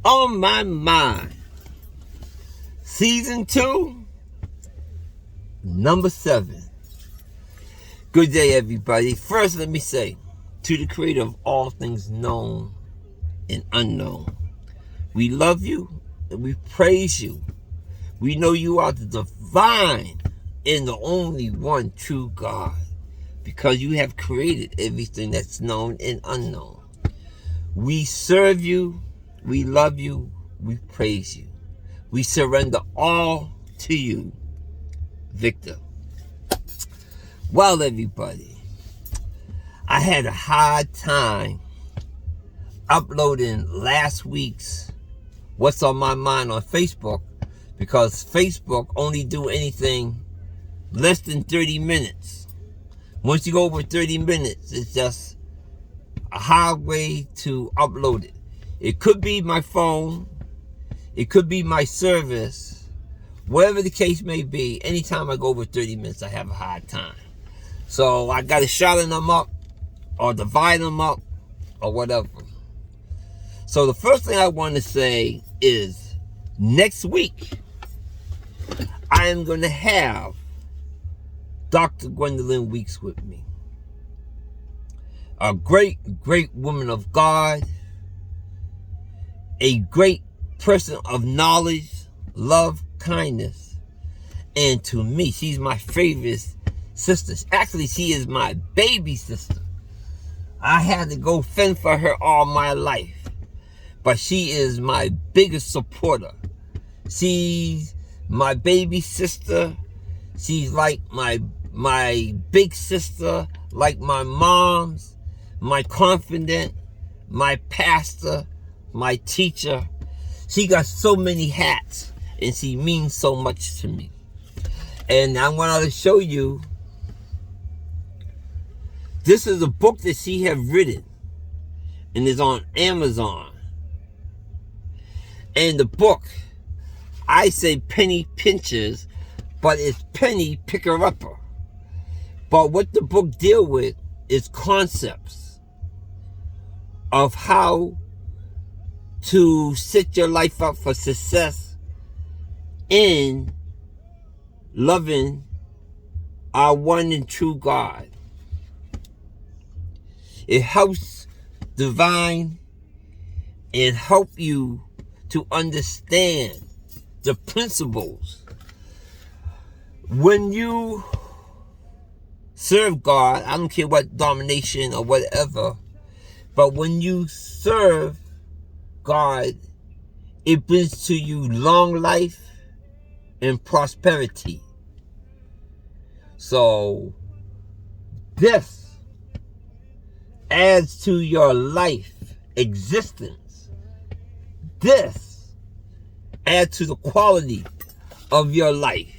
On My Mind. Season 2, number 7. Good day, everybody. First, let me say, to the creator of all things known and unknown, we love you and we praise you. We know you are the divine and the only one true God, because you have created everything that's known and unknown. We serve you, we love you, we praise you. We surrender all to you, Victor. Well, everybody, I had a hard time uploading last week's What's on My Mind on Facebook, because Facebook only do anything less than 30 minutes. Once you go over 30 minutes, it's just a hard way to upload it. It could be my phone, it could be my service, whatever the case may be. Anytime I go over 30 minutes, I have a hard time. So I got to shorten them up or divide them up or whatever. So the first thing I want to say is, next week, I am going to have Dr. Gwendolyn Weeks with me. A great, great woman of God. A great person of knowledge, love, kindness. And to me, she's my favorite sister. Actually, she is my baby sister. I had to go fend for her all my life. But she is my biggest supporter. She's my baby sister. She's like my big sister, like my mom's, my confidant, my pastor, my teacher. She got so many hats, and she means so much to me. And I want to show you, this is a book that she have written, and is on Amazon. And the book, I say penny pinchers, but it's penny picker-upper. But what the book deal with is concepts of how to set your life up for success in loving our one and true God. It helps divine and help you to understand the principles. When you serve God, I don't care what domination or whatever, but when you serve God, it brings to you long life and prosperity. So this adds to your life existence. This adds to the quality of your life.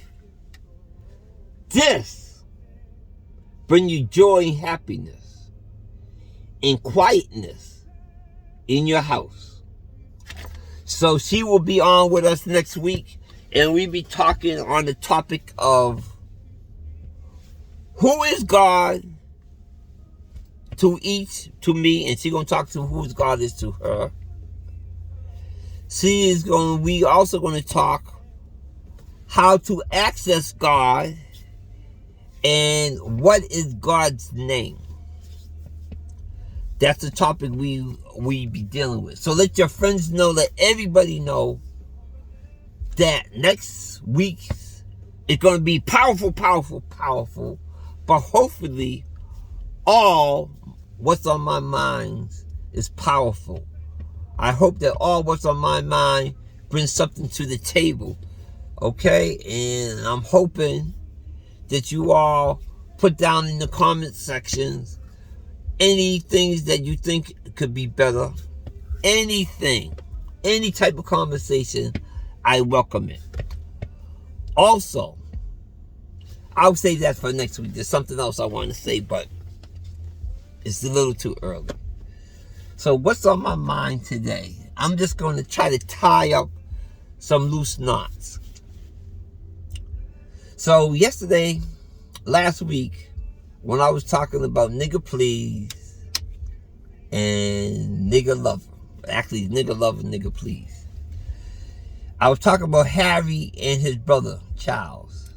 This bring you joy and happiness and quietness in your house. So she will be on with us next week, and we'll be talking on the topic of who is God to me, and she's going to talk to who God is to her. We also going to talk how to access God and what is God's name. That's the topic we be dealing with. So let your friends know, let everybody know that next week is going to be powerful, powerful, powerful. But hopefully all What's on My Mind is powerful. I hope that all What's on My Mind brings something to the table. Okay? And I'm hoping that you all put down in the comment sections any things that you think could be better. Anything. Any type of conversation, I welcome it. Also, I'll save that for next week. There's something else I want to say, but it's a little too early. So what's on my mind today? I'm just going to try to tie up some loose knots. So last week, when I was talking about nigga please and nigga lover, Actually, nigga lover, nigga please. I was talking about Harry and his brother, Charles.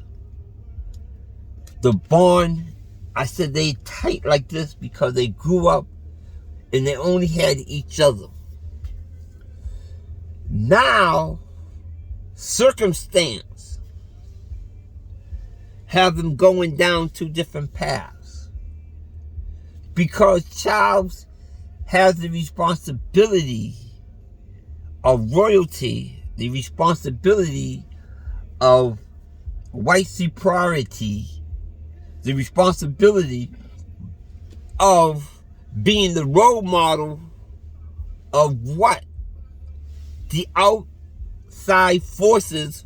The bond, I said they tight like this because they grew up and they only had each other. Now, circumstance have them going down two different paths. Because Charles has the responsibility of royalty, the responsibility of white superiority, the responsibility of being the role model of what the outside forces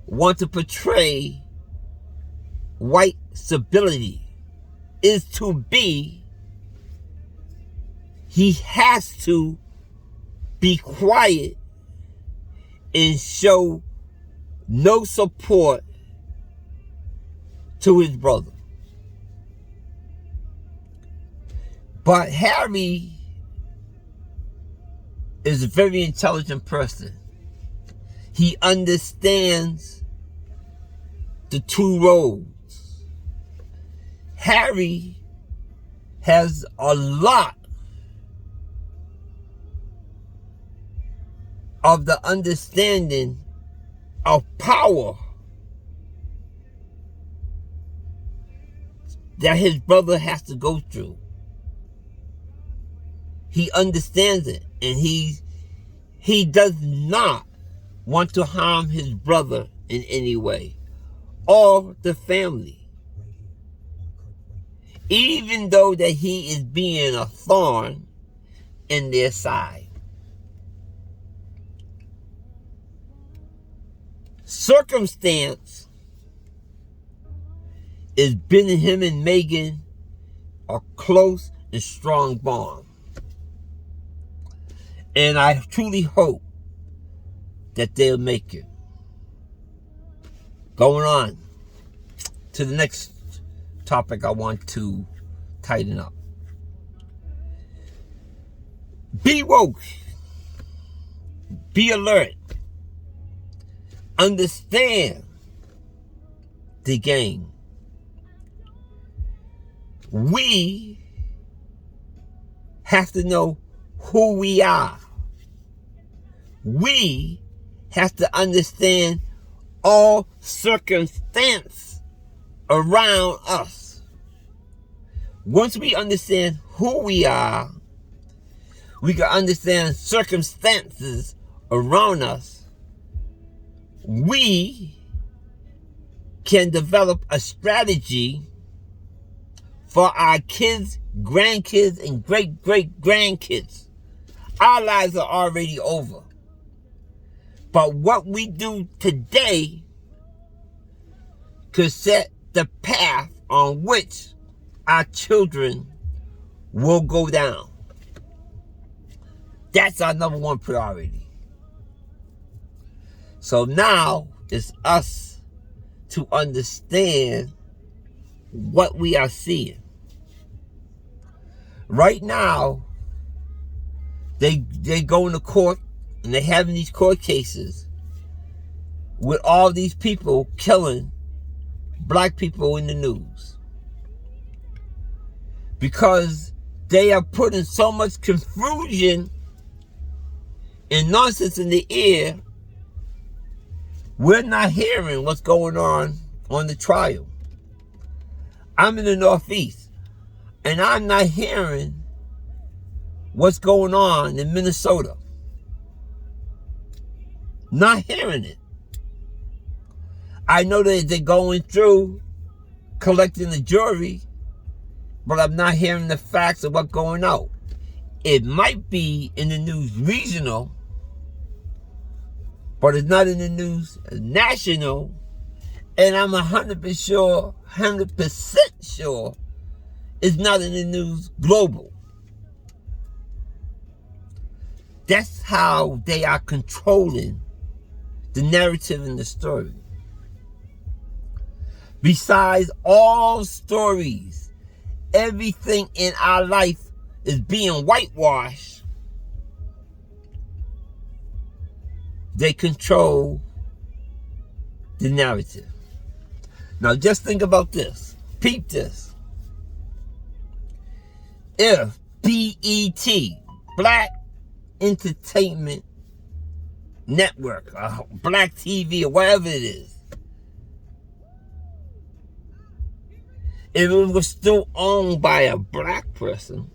want to portray white stability is to be. He has to be quiet and show no support to his brother. But Harry is a very intelligent person. He understands the two roads. Harry has a lot of the understanding of power that his brother has to go through. He understands it, and he does not want to harm his brother in any way or the family, even though that he is being a thorn in their side. Circumstance is bending him and Megan a close and strong bond. And I truly hope that they'll make it. Going on to the next topic I want to tighten up. Be woke. Be alert. Understand the game. We have to know who we are. We have to understand all circumstance around us. Once we understand who we are, we can understand circumstances around us. We can develop a strategy for our kids, grandkids, and great-great-grandkids. Our lives are already over. But what we do today could set the path on which our children will go down. That's our number one priority. So now it's us to understand what we are seeing. Right now, they go into court and they're having these court cases with all these people killing black people in the news. Because they are putting so much confusion and nonsense in the air, we're not hearing what's going on the trial. I'm in the Northeast, and I'm not hearing what's going on in Minnesota. Not hearing it. I know that they're going through collecting the jury, but I'm not hearing the facts of what's going out. It might be in the news regional, but it's not in the news national, and I'm 100% sure it's not in the news global. That's how they are controlling the narrative and the story. Besides all stories, everything in our life is being whitewashed they control the narrative. Now just think about this. Peep this. If BET, Black Entertainment Network, or Black TV, or whatever it is, if it was still owned by a black person,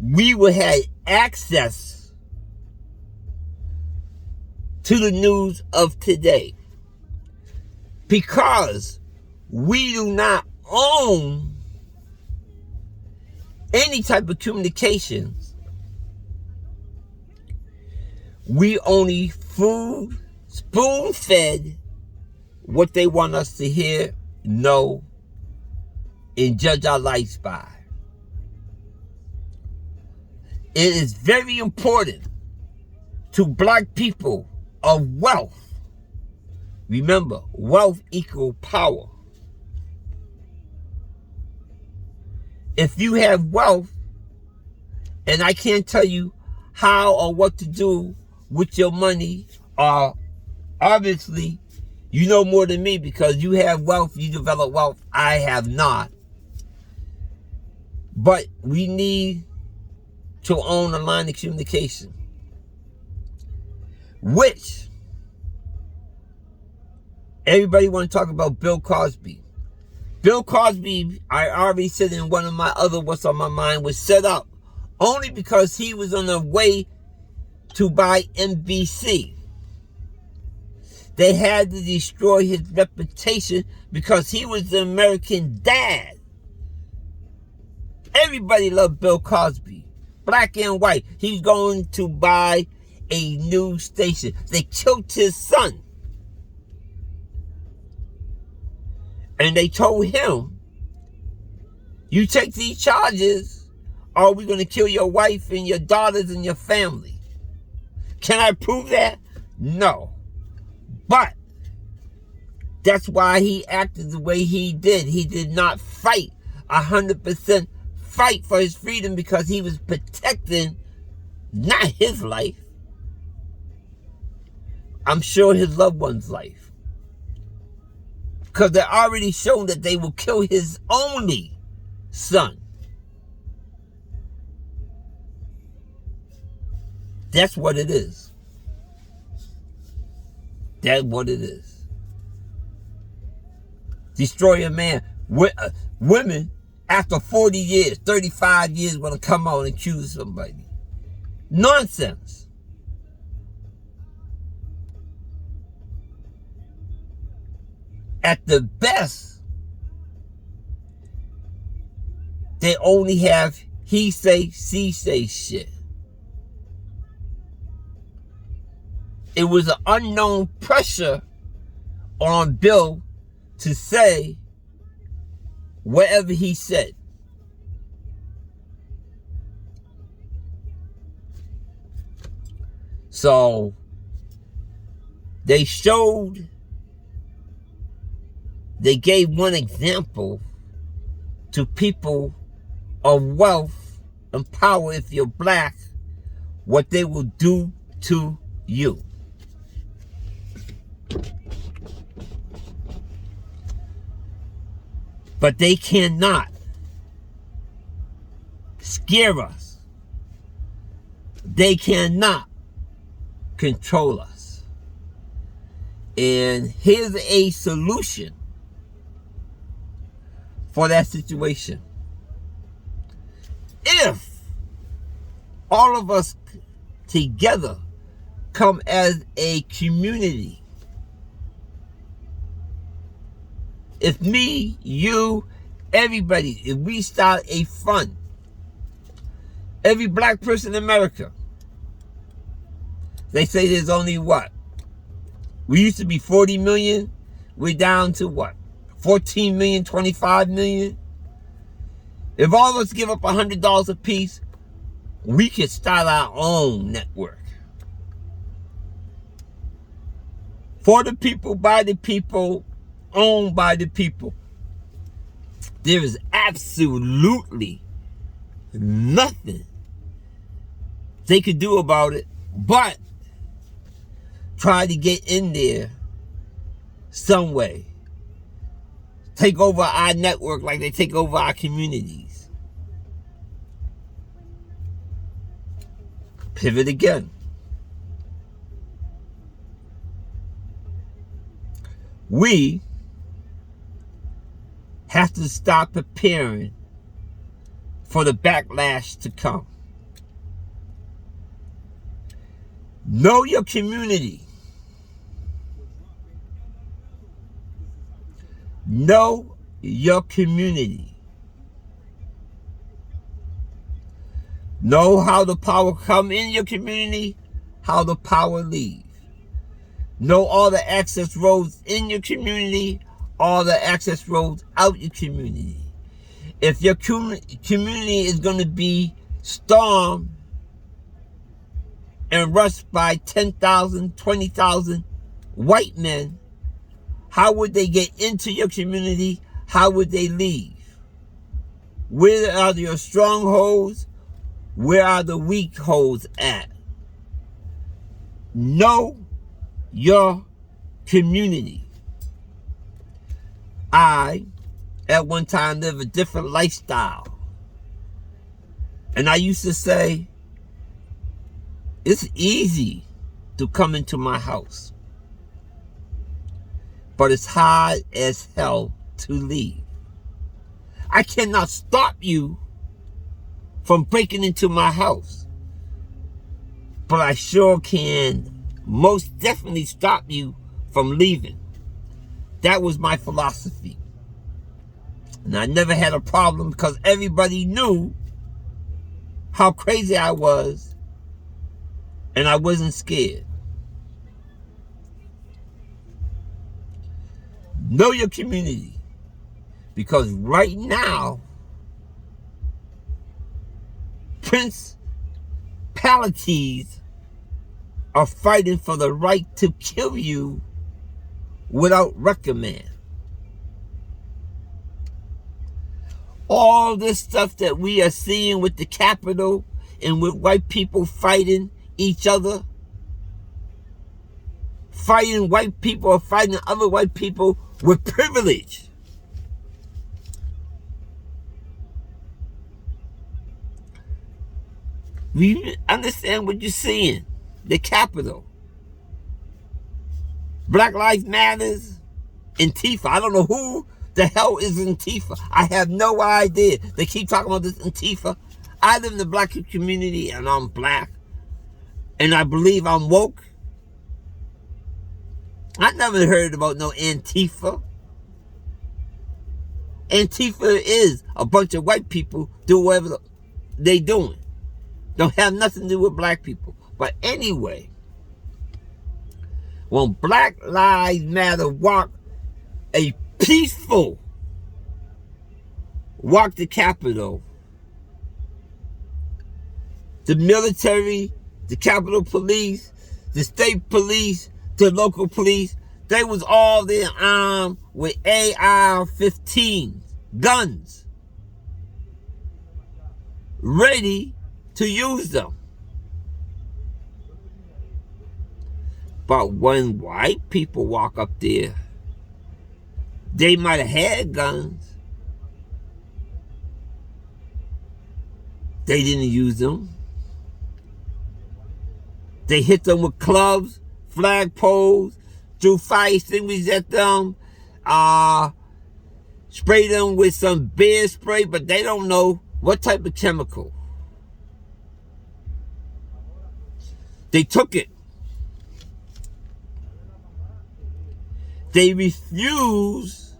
we would have access to the news of today. Because we do not own any type of communications, we only spoon-fed what they want us to hear, know, and judge our lives by. It is very important to black people of wealth. Remember, wealth equals power. If you have wealth, and I can't tell you how or what to do with your money, obviously, you know more than me because you have wealth, you develop wealth. I have not. But we need to own a line of communication, which everybody want to talk about Bill Cosby. Bill Cosby, I already said in one of my other What's on My Mind, was set up only because he was on the way to buy NBC. They had to destroy his reputation because he was the American dad. Everybody loved Bill Cosby, black and white. He's going to buy a news station. They killed his son. And they told him, you take these charges or we're going to kill your wife and your daughters and your family. Can I prove that? No. But that's why he acted the way he did. He did not fight 100% fight for his freedom because he was protecting not his life. I'm sure his loved one's life. Because they're already shown that they will kill his only son. That's what it is. That's what it is. Destroy a man. Women, after 40 years, 35 years, want to come out and accuse somebody. Nonsense. At the best, they only have he say, she say shit. It was an unknown pressure on Bill to say whatever he said. So they gave one example to people of wealth and power, if you're black, what they will do to you. But they cannot scare us. They cannot control us. And here's a solution for that situation. If all of us together come as a community, if me, you, everybody, if we start a fund, every black person in America, they say there's only what? We used to be 40 million. We're down to what? 14 million, 25 million. If all of us give up $100 a piece, we could start our own network. For the people, by the people, owned by the people. There is absolutely nothing they could do about it but try to get in there some way. Take over our network like they take over our communities. Pivot again. We have to start preparing for the backlash to come. Know your community. Know your community. Know how the power come in your community, how the power leave. Know all the access roads in your community, all the access roads out your community. If your community is going to be stormed and rushed by 10,000, 20,000 white men, how would they get into your community? How would they leave? Where are your strongholds? Where are the weak holds at? Know your community. I, at one time, lived a different lifestyle. And I used to say, it's easy to come into my house, but it's hard as hell to leave. I cannot stop you from breaking into my house, but I sure can most definitely stop you from leaving. That was my philosophy. And I never had a problem because everybody knew how crazy I was, and I wasn't scared. Know your community, because right now, principalities are fighting for the right to kill you without recommend. All this stuff that we are seeing with the Capitol and with white people fighting each other, fighting white people or fighting other white people with privilege. We understand what you're seeing. The Capitol. Black Lives Matters. Antifa. I don't know who the hell is Antifa. I have no idea. They keep talking about this Antifa. I live in the black community and I'm black. And I believe I'm woke. I never heard about no Antifa. Antifa is a bunch of white people do whatever they doing. Don't have nothing to do with black people. But anyway, when Black Lives Matter walk a peaceful walk the Capitol, the military, the Capitol Police, the state police, the local police, they was all there armed with AR-15 guns, ready to use them. But when white people walk up there, they might have had guns. They didn't use them. They hit them with clubs, flagpoles, threw fire extinguishers at them, sprayed them with some bear spray, but they don't know what type of chemical. They took it. They refuse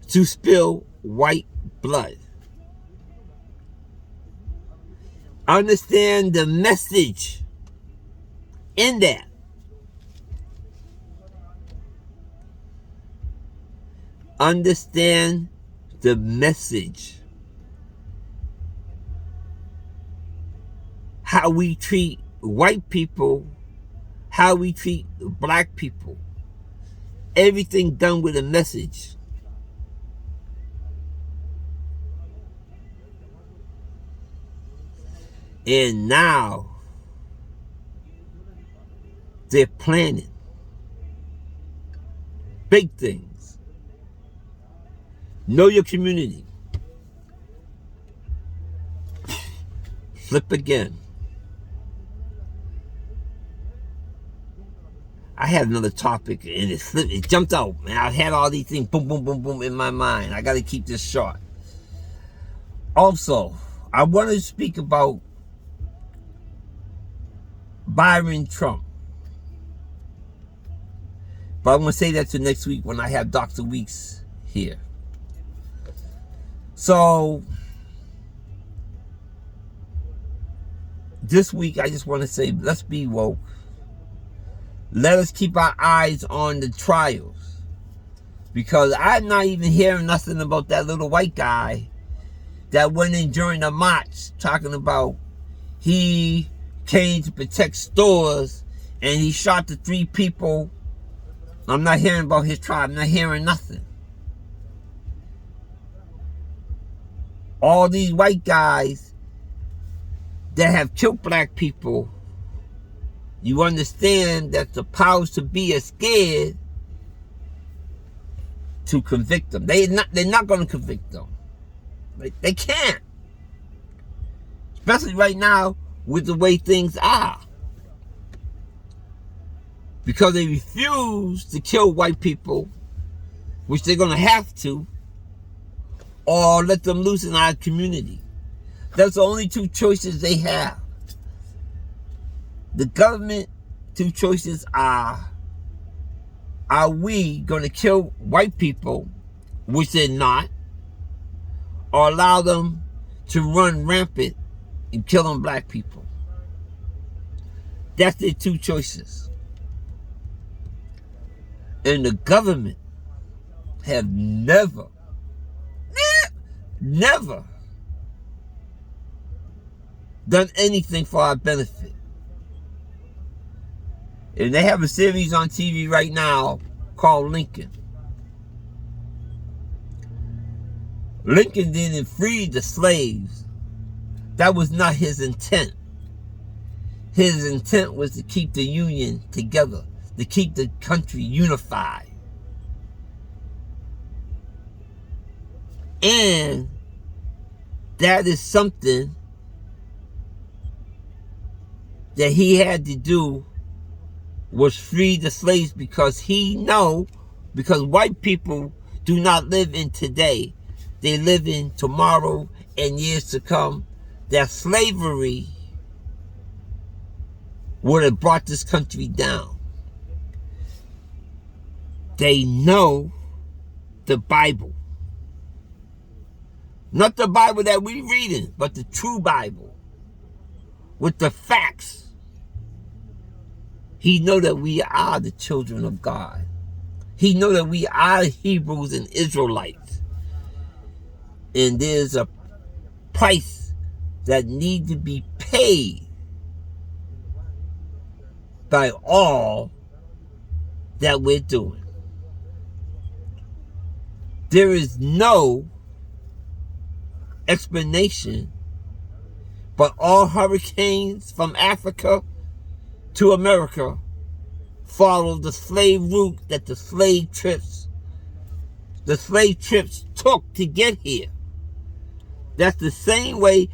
to spill white blood. Understand the message in that. Understand the message. How we treat white people, how we treat black people. Everything done with a message. And now, They're planning big things. Know your community. Flip again. I had another topic and it jumped out, man. I had all these things boom, boom, boom, boom in my mind. I got to keep this short. Also, I want to speak about Byron Trump. But I'm going to say that to next week when I have Dr. Weeks here. So, this week I just want to say, let's be woke. Let us keep our eyes on the trials. Because I'm not even hearing nothing about that little white guy that went in during the march talking about he came to protect stores and he shot the 3 people. I'm not hearing about his tribe. I'm not hearing nothing. All these white guys that have killed black people, you understand that the powers to be are scared to convict them. They're not going to convict them. They can't. Especially right now with the way things are. Because they refuse to kill white people, which they're going to have to, or let them loose in our community. That's the only 2 choices they have. The government 2 choices are we going to kill white people, which they're not, or allow them to run rampant and killing black people? That's their 2 choices. And the government have never done anything for our benefit. And they have a series on TV right now called Lincoln. Lincoln didn't free the slaves. That was not his intent. His intent was to keep the Union together, to keep the country unified. And that is something that he had to do, was free the slaves, because because white people do not live in today. They live in tomorrow and years to come. That slavery would have brought this country down. They know the Bible. Not the Bible that we reading, but the true Bible. With the facts. He know that we are the children of God. He know that we are Hebrews and Israelites. And there's a price that need to be paid by all that we're doing. There is no explanation, but all hurricanes from Africa to America follow the slave route that the slave trips took to get here. That's the same way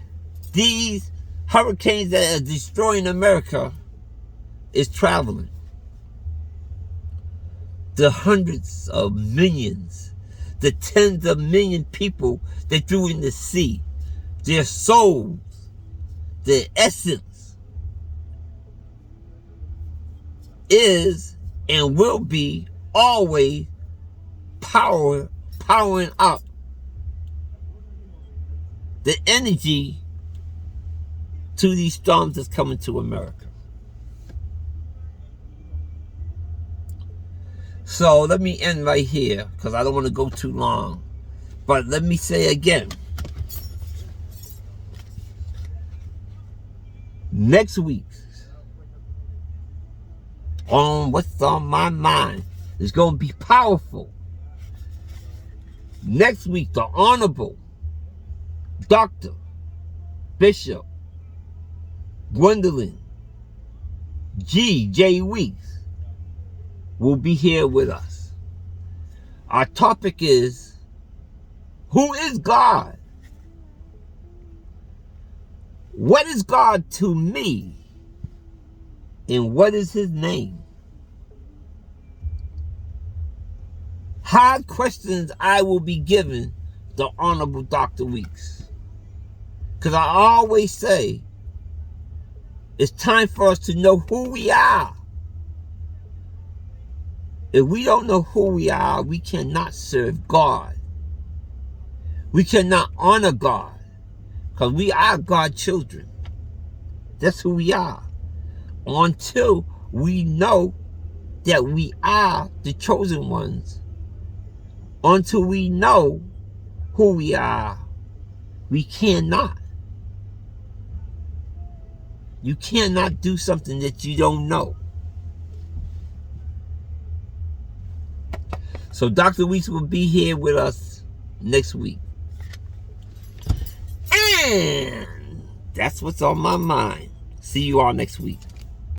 these hurricanes that are destroying America is traveling. The hundreds of millions, the tens of million people they threw in the sea, their souls, their essence is and will be always powering up the energy to these storms that's coming to America. So let me end right here because I don't want to go too long. But let me say again, next week on What's on My Mind is going to be powerful. Next week, the Honorable Dr. Bishop Gwendolyn Jay Weeks, will be here with us. Our topic is, who is God? What is God to me? And what is his name? Hard questions I will be giving the Honorable Dr. Weeks. Because I always say, it's time for us to know who we are. If we don't know who we are, we cannot serve God. We cannot honor God. Because we are God's children. That's who we are. Until we know that we are the chosen ones, until we know who we are, we cannot. You cannot do something that you don't know. So Dr. Weeks will be here with us next week. And that's what's on my mind. See you all next week.